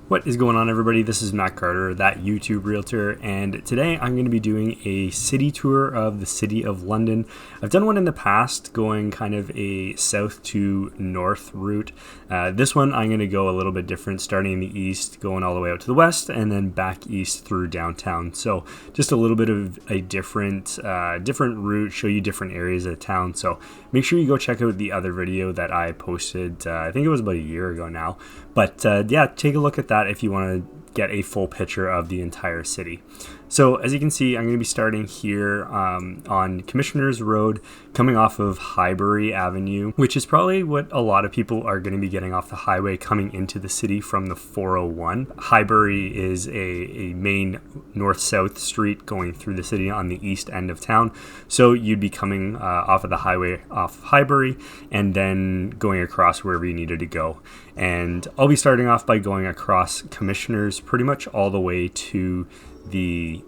What is going on, everybody? This is Matt Carter, that YouTube realtor, and today I'm going to be doing a city tour of the City of London. I've done one in the past, going kind of a south to north route. This one I'm going to go a little bit different, starting in the east, going all the way out to the west, and then back east through downtown. So just a little bit of a different route, show you different areas of town. So make sure you go check out the other video that I posted. I think it was about a year ago now. But yeah, take a look at that if you want to get a full picture of the entire city. So as you can see, I'm going to be starting here on Commissioners Road, coming off of Highbury Avenue, which is probably what a lot of people are going to be getting off the highway coming into the city from the 401. Highbury is a main north-south street going through the city on the east end of town. So you'd be coming off of the highway off Highbury and then going across wherever you needed to go. And I'll be starting off by going across Commissioners pretty much all the way to the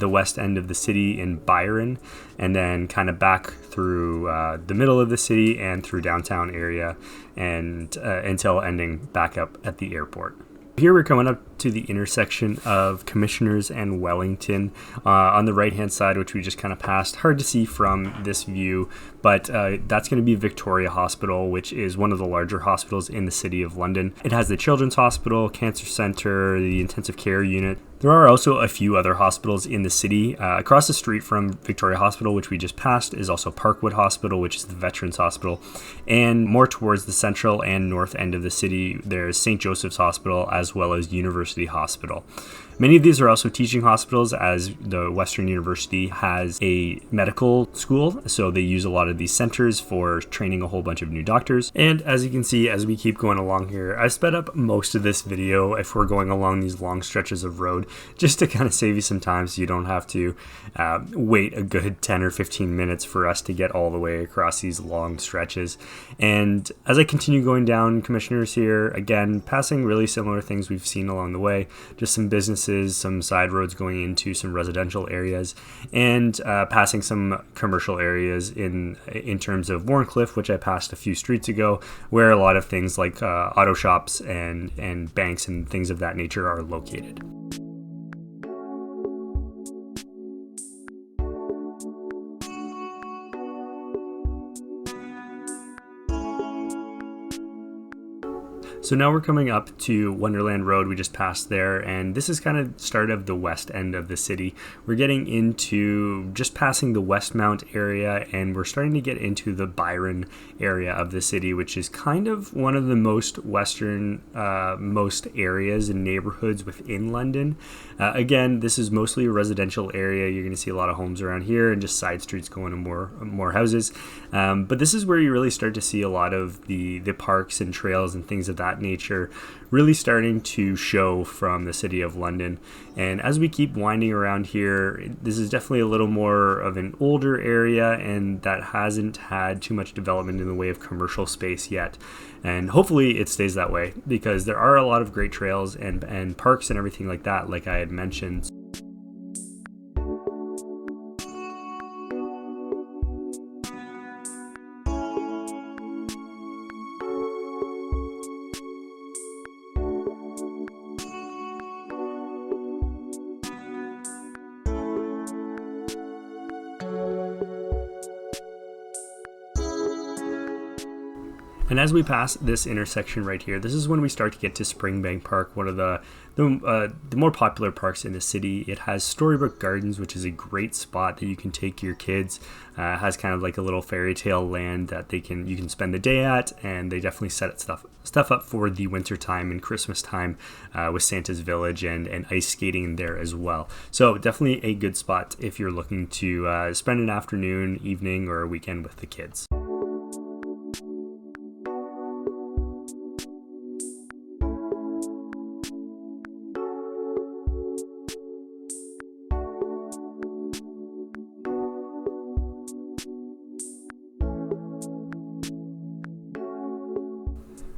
west end of the city in Byron, and then kind of back through the middle of the city and through downtown area, and until ending back up at the airport. Here we're coming up to the intersection of Commissioners and Wellington on the right hand side, which we just kind of passed. Hard to see from this view, but that's going to be Victoria Hospital, which is one of the larger hospitals in the City of London. It has the Children's Hospital, Cancer Center, the Intensive Care Unit. There are also a few other hospitals in the city. Across the street from Victoria Hospital, which we just passed, is also Parkwood Hospital, which is the Veterans Hospital. And more towards the central and north end of the city, there's St. Joseph's Hospital as well as University Hospital. Many of these are also teaching hospitals, as the Western University has a medical school, so they use a lot of these centers for training a whole bunch of new doctors. And as you can see, as we keep going along here, I sped up most of this video if we're going along these long stretches of road, just to kind of save you some time so you don't have to wait a good 10 or 15 minutes for us to get all the way across these long stretches. And as I continue going down Commissioners here, again, passing really similar things we've seen along the way, just some businesses, some side roads going into some residential areas, and passing some commercial areas in terms of Warncliffe, which I passed a few streets ago, where a lot of things like auto shops and banks and things of that nature are located. So now we're coming up to Wonderland Road. We just passed there, and this is kind of start of the west end of the city. We're getting into just passing the Westmount area, and we're starting to get into the Byron area of the city, which is kind of one of the most western most areas and neighborhoods within London. Again, this is mostly a residential area. You're going to see a lot of homes around here and just side streets going to more houses. But this is where you really start to see a lot of the parks and trails and things of that nature really starting to show from the City of London. And as we keep winding around here, this is definitely a little more of an older area, and that hasn't had too much development in the way of commercial space yet. And hopefully it stays that way, because there are a lot of great trails and parks and everything like that, like I had mentioned. And as we pass this intersection right here, this is when we start to get to Springbank Park, one of the more popular parks in the city. It has Storybook Gardens, which is a great spot that you can take your kids. It has kind of like a little fairy tale land that you can spend the day at, and they definitely set stuff up for the winter time and Christmas time with Santa's Village and ice skating there as well. So definitely a good spot if you're looking to spend an afternoon, evening, or a weekend with the kids.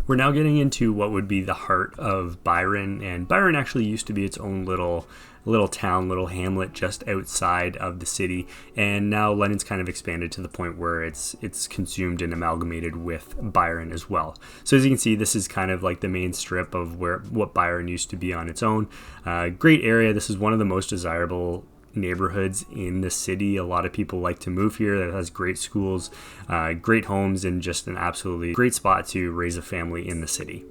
We're now getting into what would be the heart of Byron, and Byron actually used to be its own little town, little hamlet just outside of the city, and now London's kind of expanded to the point where it's consumed and amalgamated with Byron as well. So as you can see, this is kind of like the main strip of what Byron used to be on its own. Great area. This is one of the most desirable neighborhoods in the city. A lot of people like to move here. It has great schools, great homes, and just an absolutely great spot to raise a family in the city.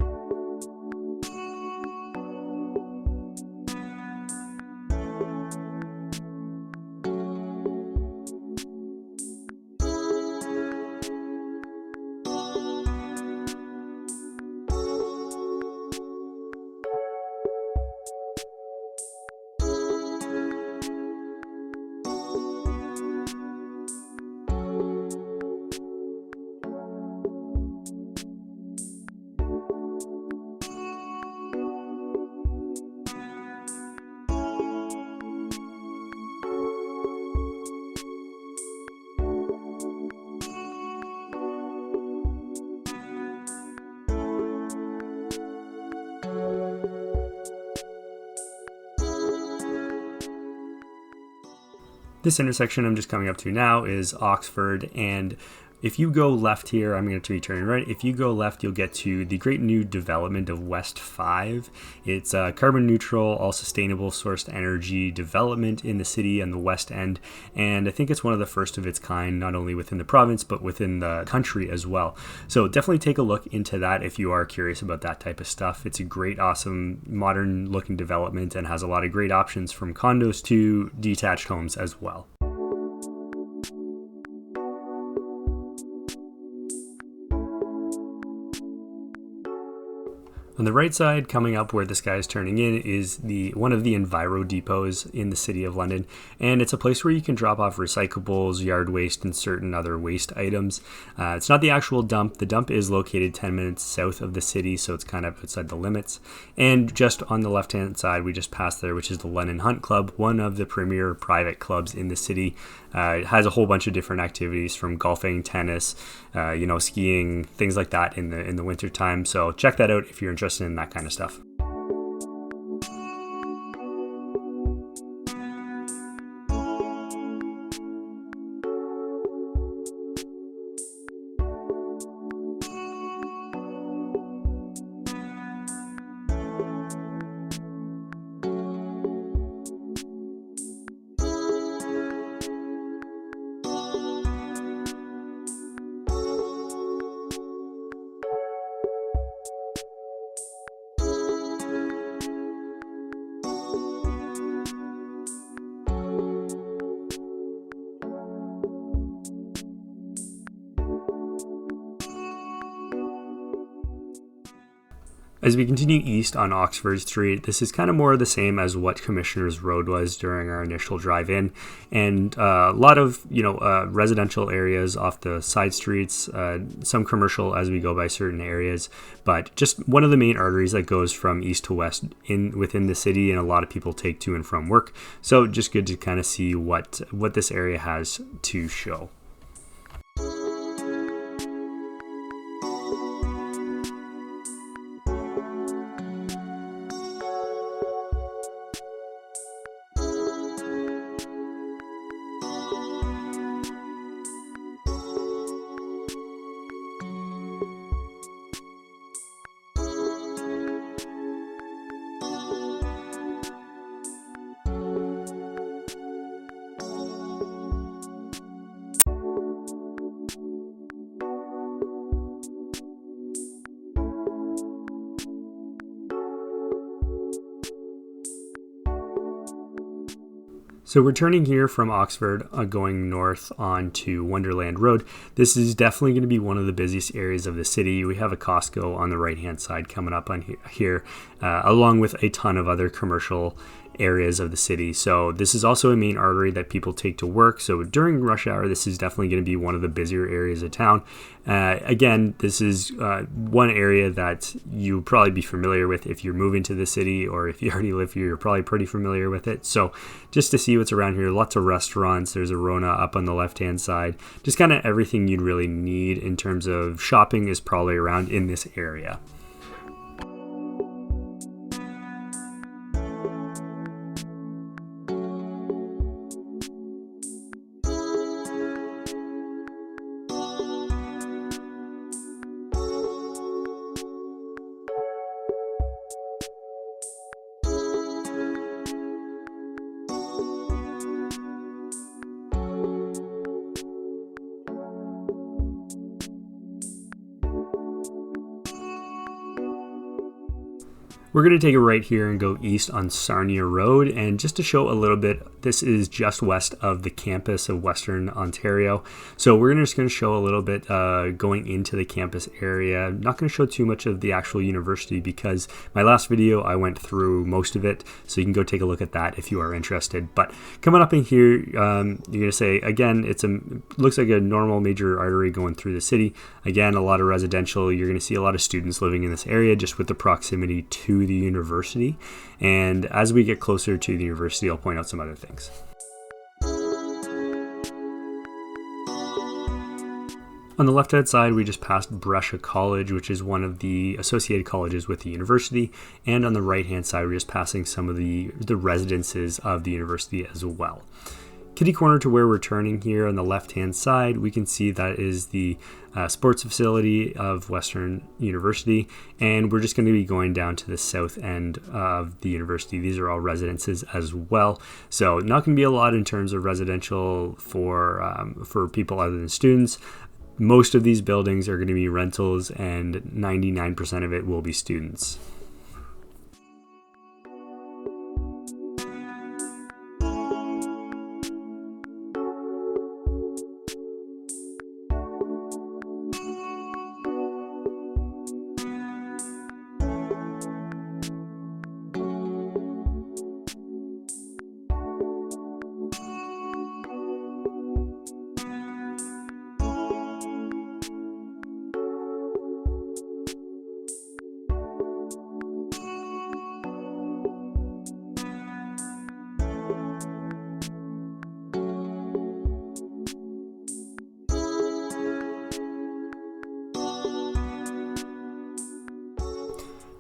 This intersection I'm just coming up to now is Oxford, and if you go left here, I'm going to be turning right. If you go left, you'll get to the great new development of West 5. It's a carbon neutral, all sustainable sourced energy development in the city and the West End. And I think it's one of the first of its kind, not only within the province, but within the country as well. So definitely take a look into that if you are curious about that type of stuff. It's a great, awesome, modern looking development and has a lot of great options from condos to detached homes as well. On the right side, coming up where this guy is turning in, is one of the Enviro depots in the city of London, and it's a place where you can drop off recyclables, yard waste, and certain other waste items. It's not the actual dump. The dump is located 10 minutes south of the city, so it's kind of outside the limits. And just on the left-hand side, we just passed there, which is the London Hunt Club, one of the premier private clubs in the city. It has a whole bunch of different activities from golfing, tennis, skiing, things like that in the winter time. So check that out if you're interested in that kind of stuff. As we continue east on Oxford Street, this is kind of more the same as what Commissioners Road was during our initial drive in, and a lot of residential areas off the side streets, some commercial as we go by certain areas, but just one of the main arteries that goes from east to west within the city, and a lot of people take to and from work. So just good to kind of see what this area has to show. So we're turning here from Oxford, going north onto Wonderland Road. This is definitely going to be one of the busiest areas of the city. We have a Costco on the right-hand side coming up on here, along with a ton of other commercial areas of the city. So this is also a main artery that people take to work. So during rush hour, this is definitely going to be one of the busier areas of town. Again, this is one area that you'll probably be familiar with if you're moving to the city, or if you already live here, you're probably pretty familiar with it. So just to see what's around here, lots of restaurants. There's a Rona up on the left-hand side. Just kind of everything you'd really need in terms of shopping is probably around in this area. We're going to take a right here and go east on Sarnia Road, and just to show a little bit, this is just west of the campus of Western Ontario. So we're just going to show a little bit going into the campus area. I'm not going to show too much of the actual university because my last video I went through most of it, so you can go take a look at that if you are interested. But coming up in here, you're going to say, again, looks like a normal major artery going through the city. Again, a lot of residential. You're going to see a lot of students living in this area just with the proximity to the university. And as we get closer to the university, I'll point out some other things. On the left-hand side, we just passed Brescia College, which is one of the associated colleges with the university. And on the right-hand side, we're just passing some of the residences of the university as well. Kitty corner to where we're turning here on the left-hand side, we can see that is the sports facility of Western University, and we're just going to be going down to the south end of the university. These are all residences as well, so not going to be a lot in terms of residential for people other than students. Most of these buildings are going to be rentals, and 99% of it will be students.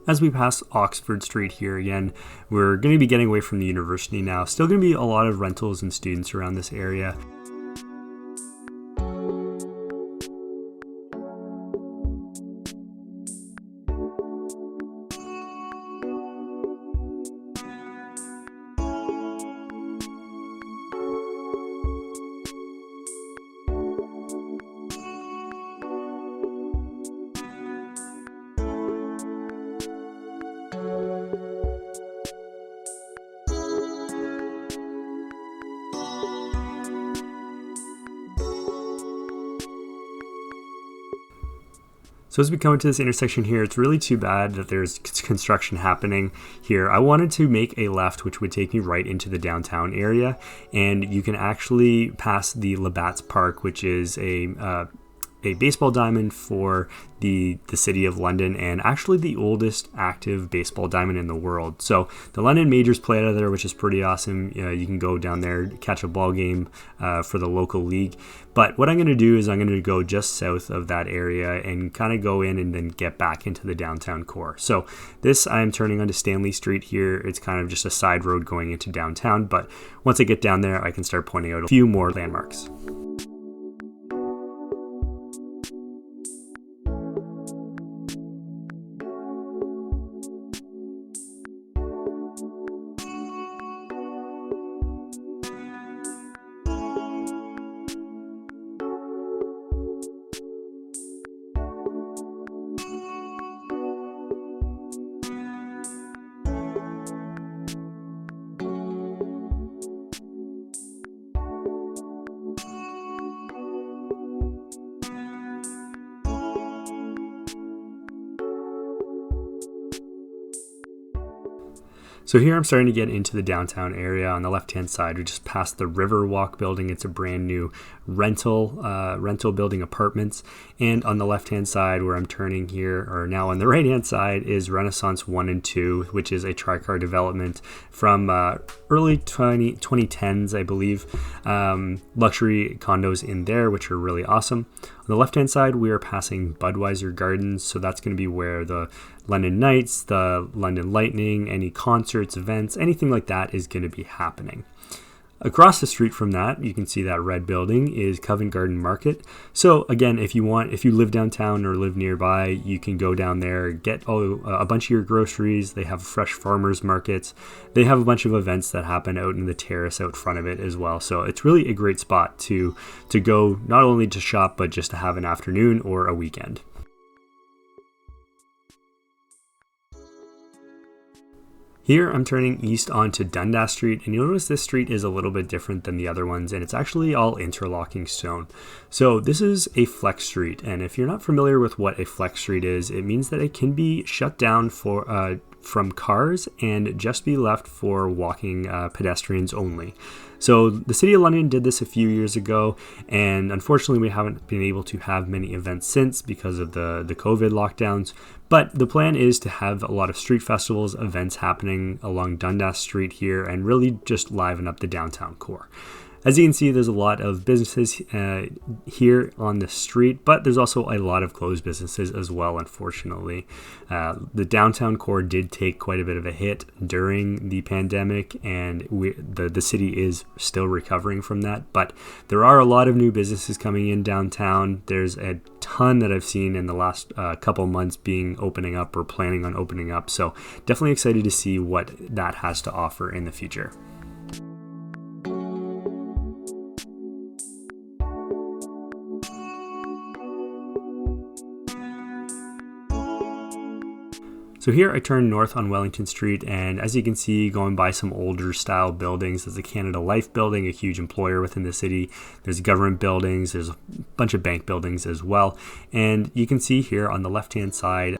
As we pass Oxford Street here again, we're going to be getting away from the university now. Still going to be a lot of rentals and students around this area. So as we come into this intersection here, it's really too bad that there's construction happening here. I wanted to make a left, which would take me right into the downtown area, and you can actually pass the Labatt's Park, which is a baseball diamond for the city of London, and actually the oldest active baseball diamond in the world. So the London Majors play out of there, which is pretty awesome. You can go down there, catch a ball game for the local league. But what I'm going to do is I'm going to go just south of that area and kind of go in and then get back into the downtown core. So this, I'm turning onto Stanley Street here. It's kind of just a side road going into downtown, but once I get down there, I can start pointing out a few more landmarks. So here I'm starting to get into the downtown area. On the left-hand side, we just passed the Riverwalk building. It's a brand new rental building, apartments. And on the left-hand side where I'm turning here, or now on the right-hand side, is Renaissance 1 and 2, which is a tri-car development from early 2010s, I believe. Luxury condos in there, which are really awesome. On the left-hand side, we are passing Budweiser Gardens. So that's going to be where the London Knights, the London Lightning, any concerts, events, anything like that is going to be happening. Across the street from that, you can see that red building is Covent Garden Market. So again, if you live downtown or live nearby, you can go down there, get a bunch of your groceries. They have fresh farmers markets. They have a bunch of events that happen out in the terrace out front of it as well. So it's really a great spot to go, not only to shop, but just to have an afternoon or a weekend. Here I'm turning east onto Dundas Street, and you'll notice this street is a little bit different than the other ones, and it's actually all interlocking stone. So this is a flex street, and if you're not familiar with what a flex street is, it means that it can be shut down from cars and just be left for walking pedestrians only. So the City of London did this a few years ago, and unfortunately we haven't been able to have many events since because of the COVID lockdowns. But the plan is to have a lot of street festivals, events happening along Dundas Street here, and really just liven up the downtown core. As you can see, there's a lot of businesses here on the street, but there's also a lot of closed businesses as well, unfortunately. The downtown core did take quite a bit of a hit during the pandemic, and the city is still recovering from that. But there are a lot of new businesses coming in downtown. There's a ton that I've seen in the last couple months opening up or planning on opening up. So definitely excited to see what that has to offer in the future. So here I turn north on Wellington Street, and as you can see, going by some older style buildings, there's a Canada Life building, a huge employer within the city. There's government buildings, there's a bunch of bank buildings as well. And you can see here on the left-hand side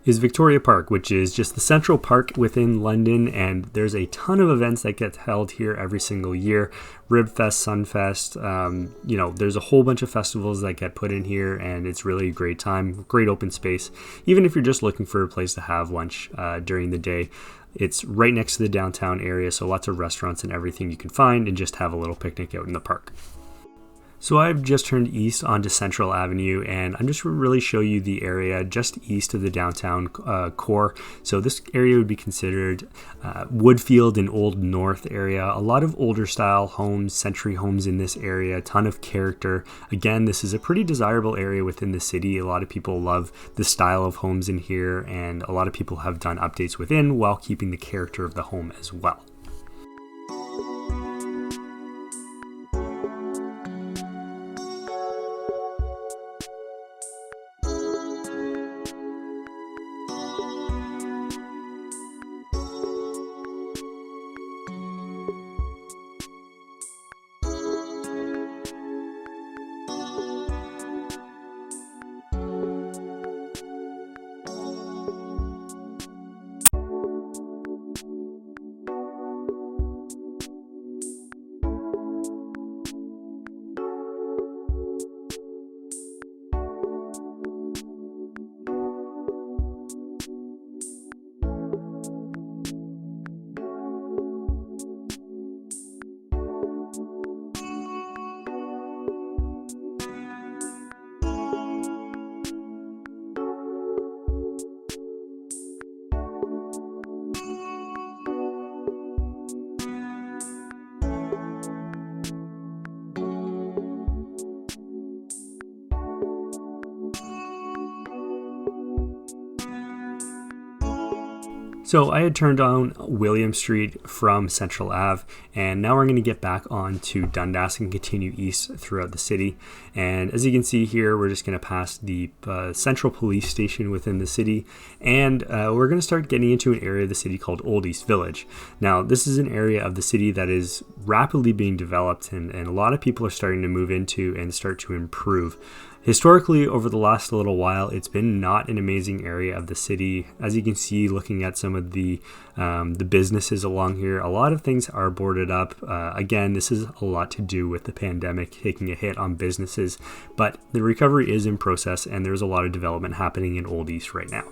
is Victoria Park, which is just the central park within London, and there's a ton of events that get held here every single year. Ribfest, Sunfest, there's a whole bunch of festivals that get put in here, and it's really a great time, great open space. Even if you're just looking for a place to have lunch during the day, it's right next to the downtown area, so lots of restaurants and everything you can find, and just have a little picnic out in the park. So I've just turned east onto Central Avenue, and I'm just really show you the area just east of the downtown core. So this area would be considered Woodfield and Old North area. A lot of older style homes, century homes in this area, a ton of character. Again, this is a pretty desirable area within the city. A lot of people love the style of homes in here, and a lot of people have done updates within while keeping the character of the home as well. So I had turned on William Street from Central Ave, and now we're going to get back on to Dundas and continue east throughout the city. And as you can see here, we're just going to pass the central police station within the city, and we're going to start getting into an area of the city called Old East Village. Now, this is an area of the city that is rapidly being developed, and a lot of people are starting to move into and start to improve. Historically, over the last little while, it's been not an amazing area of the city. As you can see, looking at some of the businesses along here, a lot of things are boarded up. Again, this is a lot to do with the pandemic taking a hit on businesses, but the recovery is in process, and there's a lot of development happening in Old East right now.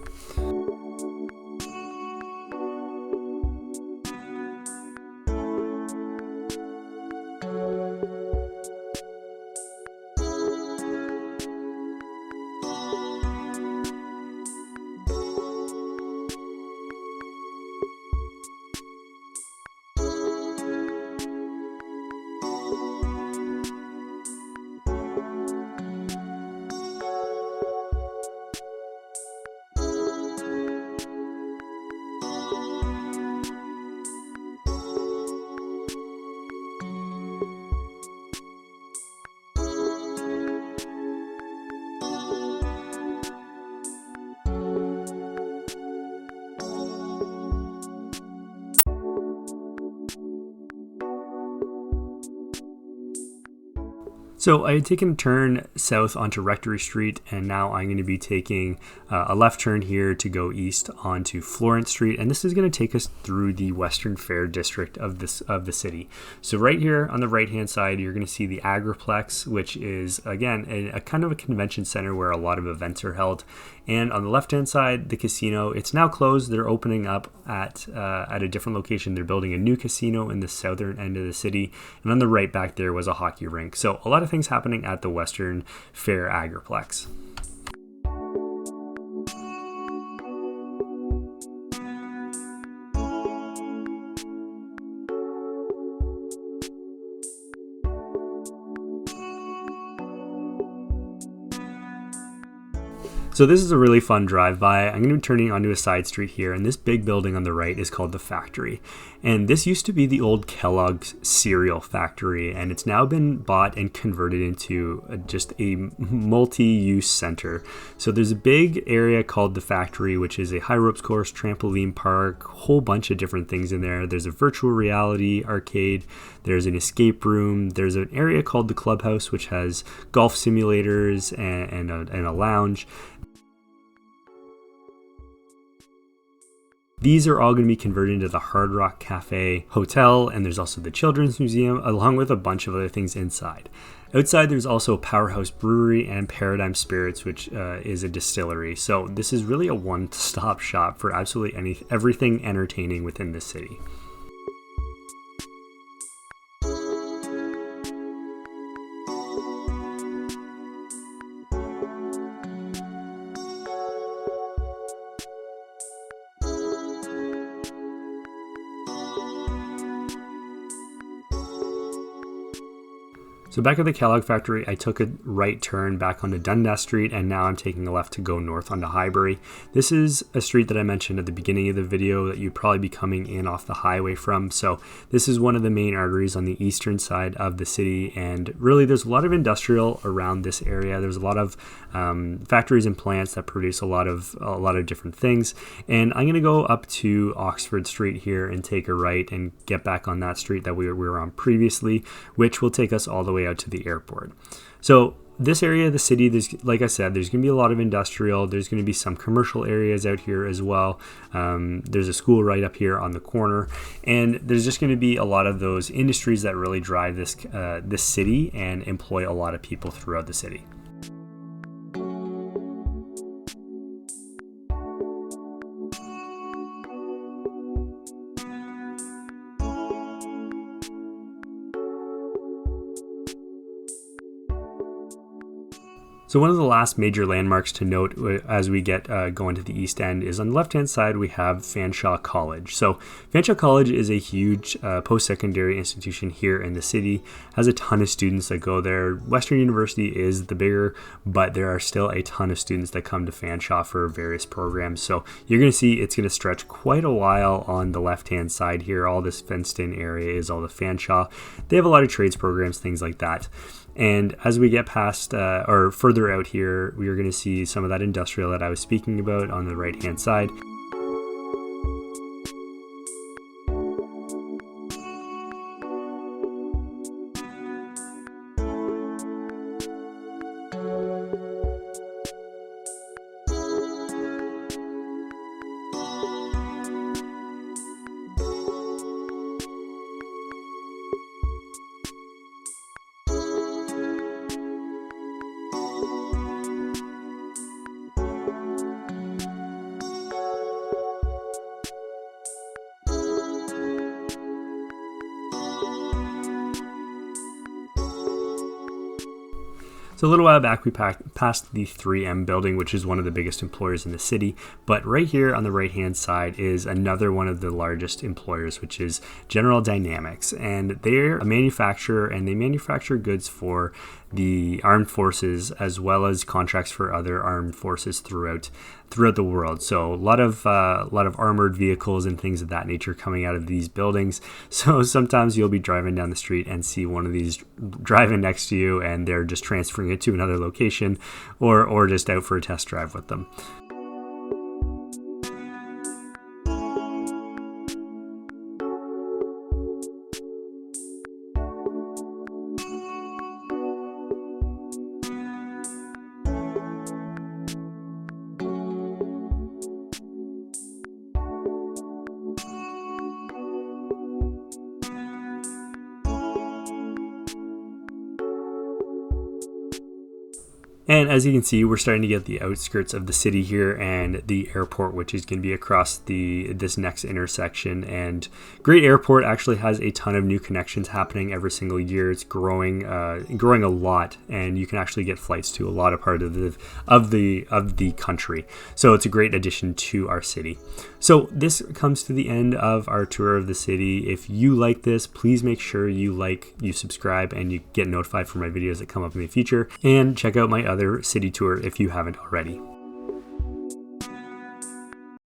So I had taken a turn south onto Rectory Street, and now I'm going to be taking a left turn here to go east onto Florence Street, and this is going to take us through the Western Fair district of the city. So right here on the right hand side, you're going to see the Agriplex, which is again a kind of a convention center where a lot of events are held. And on the left hand side, the casino, it's now closed. They're opening up at a different location. They're building a new casino in the southern end of the city, and on the right back there was a hockey rink. So a lot of things happening at the Western Fair Agriplex. So this is a really fun drive-by. I'm going to be turning onto a side street here, and this big building on the right is called the Factory. And this used to be the old Kellogg's cereal factory, and it's now been bought and converted into just a multi-use center. So there's a big area called the Factory, which is a high ropes course, trampoline park, whole bunch of different things in there. There's a virtual reality arcade, there's an escape room, there's an area called the Clubhouse, which has golf simulators and a lounge. These are all going to be converted into the Hard Rock Cafe Hotel, and there's also the Children's Museum, along with a bunch of other things inside. Outside, there's also a Powerhouse Brewery and Paradigm Spirits, which is a distillery. So this is really a one-stop shop for absolutely everything entertaining within the city. So back at the Kellogg factory, I took a right turn back onto Dundas Street, and now I'm taking a left to go north onto Highbury. This is a street that I mentioned at the beginning of the video that you'd probably be coming in off the highway from. So this is one of the main arteries on the eastern side of the city, and really there's a lot of industrial around this area. There's a lot of factories and plants that produce a lot of different things. And I'm going to go up to Oxford Street here and take a right and get back on that street that we were on previously, which will take us all the way out to the airport. So this area of the city, like I said, there's going to be a lot of industrial. There's going to be some commercial areas out here as well. There's a school right up here on the corner, and there's just going to be a lot of those industries that really drive this city and employ a lot of people throughout the city. So one of the last major landmarks to note as we get going to the East End is on the left-hand side we have Fanshawe College. So Fanshawe College is a huge post-secondary institution here in the city, has a ton of students that go there. Western University is the bigger, but there are still a ton of students that come to Fanshawe for various programs. So you're going to see it's going to stretch quite a while on the left-hand side here. All this fenced-in area is all the Fanshawe. They have a lot of trades programs, things like that. And as we get past or further out here, we are going to see some of that industrial that I was speaking about on the right-hand side. So a little while back, we passed the 3M building, which is one of the biggest employers in the city. But right here on the right-hand side is another one of the largest employers, which is General Dynamics. And they're a manufacturer, and they manufacture goods for the armed forces as well as contracts for other armed forces throughout the world. So a lot of armored vehicles and things of that nature coming out of these buildings. So sometimes you'll be driving down the street and see one of these driving next to you, and they're just transferring it to another location, or just out for a test drive with them. And as you can see, we're starting to get the outskirts of the city here and the airport, which is going to be across this next intersection. And great airport actually has a ton of new connections happening every single year. It's growing a lot, and you can actually get flights to a lot of part of the country. So it's a great addition to our city. So this comes to the end of our tour of the city. If you like this, please make sure you subscribe, and you get notified for my videos that come up in the future. And check out my other city tour if you haven't already.